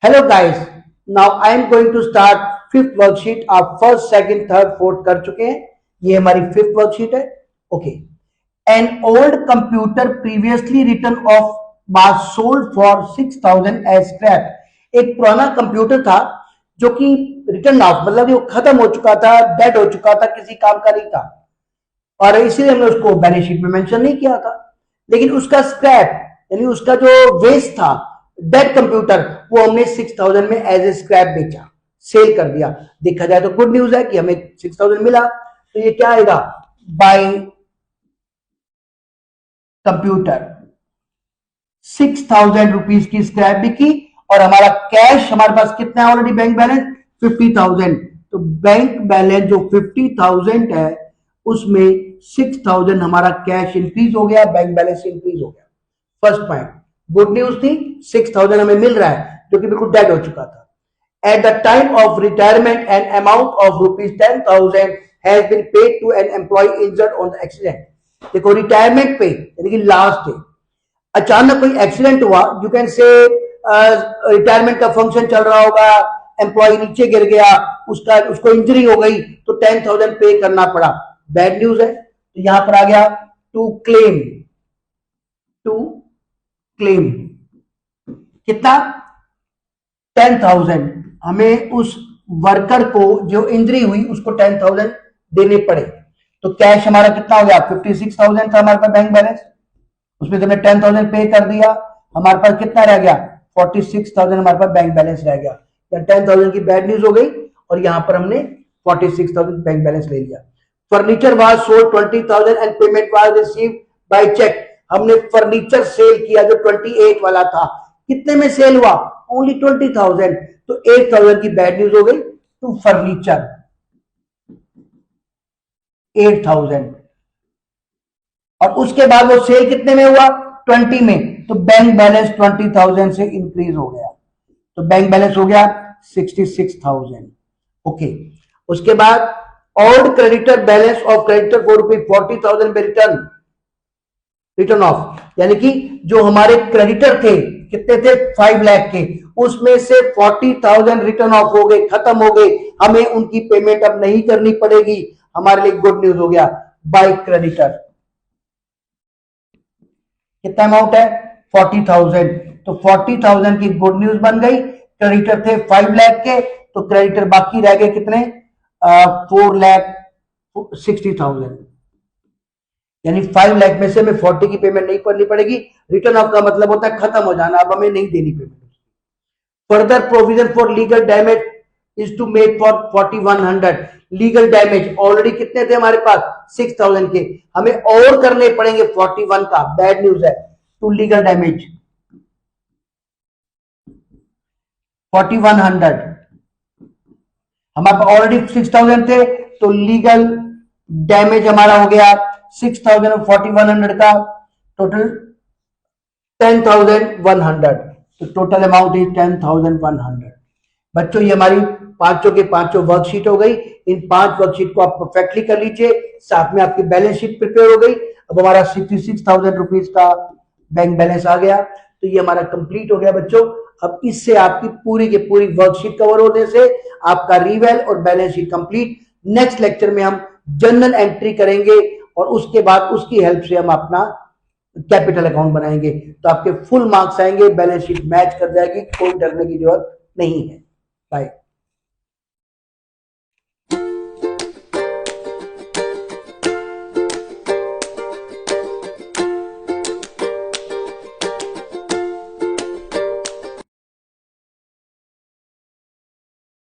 Hello guys, now I am going to start fifth worksheet. आप first second third fourth कर चुके हैं. ये हमारी फिफ्थ वर्कशीट है. Okay. An old computer previously written off was sold for 6,000 as scrap. एक पुराना computer था जो कि रिटर्न ऑफ मतलब वो खत्म हो चुका था, डेड हो चुका था, किसी काम का नहीं था और इसीलिए हमने उसको बैलेंस शीट में मेंशन नहीं किया था. लेकिन उसका स्क्रैप यानी उसका जो वेस्ट था, डेड कंप्यूटर, वो हमने 6,000 में एज ए स्क्रैप बेचा, सेल कर दिया. देखा जाए तो गुड न्यूज है कि हमें 6,000 मिला. तो ये क्या आएगा? बाय कंप्यूटर 6,000 रुपीज की स्क्रैप बिकी और हमारा कैश हमारे पास कितना है ऑलरेडी? Bank balance 50,000. तो बैंक बैलेंस जो 50,000 है उसमें 6,000 हमारा कैश इंक्रीज हो गया, बैंक बैलेंस इंक्रीज हो गया. फर्स्ट पॉइंट गुड न्यूज थी, 6,000 हमें मिल रहा है जो कि बिल्कुल डेड हो चुका था. At the time of retirement an amount of ₹10,000 has been paid to an employ injured on the accident. देखो रिटायरमेंट पे यानी कि लास्ट डे अचानक कोई एक्सीडेंट हुआ, यू कैन से रिटायरमेंट का फंक्शन चल रहा होगा, एम्प्लॉय नीचे गिर गया, उसको इंजरी हो गई तो 10,000 पे करना पड़ा. बैड न्यूज है. तो यहां पर आ गया टू क्लेम कितना? 10,000. हमें उस वर्कर को जो इंजरी हुई उसको 10,000 देने पड़े. तो कैश हमारा कितना हो गया? 56,000 था हमारे पास बैंक बैलेंस, उसमें से हमने 10,000 पे कर दिया. हमारे पास कितना रह गया? 46,000 हमारे पास बैंक बैलेंस रह गया. 10,000 की बैड न्यूज हो गई और यहां पर हमने 46,000 बैंक बैलेंस ले लिया. Furniture was sold 20,000 and payment was received by cheque. हमने फर्नीचर सेल किया जो 28 वाला था. कितने में सेल हुआ? ओनली 20,000. तो 8,000 की बैड न्यूज हो गई. तो फर्नीचर 8,000 और उसके बाद वो सेल कितने में हुआ? 20 में. तो बैंक बैलेंस 20,000 से इंक्रीज हो गया. तो बैंक बैलेंस हो गया 66,000. ओके. उसके बाद old creditor balance of creditor for ₹40,000 पे रिटर्न ऑफ, यानी कि जो हमारे क्रेडिटर थे कितने थे? 5 लाख के, उसमें से 40,000 रिटर्न ऑफ हो गए, खत्म हो गए. हमें उनकी पेमेंट अब नहीं करनी पड़ेगी. हमारे लिए गुड न्यूज हो गया. बाय क्रेडिटर कितना अमाउंट है? 40,000. तो 40,000 की गुड न्यूज बन गई. क्रेडिटर थे 5 लाख के, तो क्रेडिटर बाकी रह गए कितने? 4,60,000. यानी 5 लाख में से हमें 40 की पेमेंट नहीं करनी पड़ेगी. रिटर्न ऑफ का मतलब होता है खत्म हो जाना, अब हमें नहीं देनी payment. Further provision for legal damage is to make for 4,100. Legal damage already कितने थे हमारे पास? 6,000 के, हमें और करने पड़ेंगे 41 का. बैड न्यूज है. To legal damage 4,100. हमारे पास ऑलरेडी 6,000 थे, तो लीगल डैमेज हमारा हो गया 6,000 और 4,100 का टोटल 10,100. तो टोटल अमाउंट इज 10,100. बच्चों ये हमारी पांचों के पांचों वर्कशीट हो गई. इन 5 वर्कशीट को आप परफेक्टली कर लीजिए. साथ में आपकी बैलेंस शीट प्रिपेयर हो गई. अब हमारा 66,000 रुपीज का बैंक बैलेंस आ गया. तो ये हमारा कंप्लीट हो गया बच्चों. अब इससे आपकी पूरी की पूरी वर्कशीट कवर होने से आपका रिवेल और balance sheet complete. Next lecture में हम जर्नल एंट्री करेंगे और उसके बाद उसकी हेल्प से हम अपना कैपिटल अकाउंट बनाएंगे. तो आपके फुल मार्क्स आएंगे, बैलेंस शीट मैच कर जाएगी, कोई डरने की जरूरत नहीं है. बाय.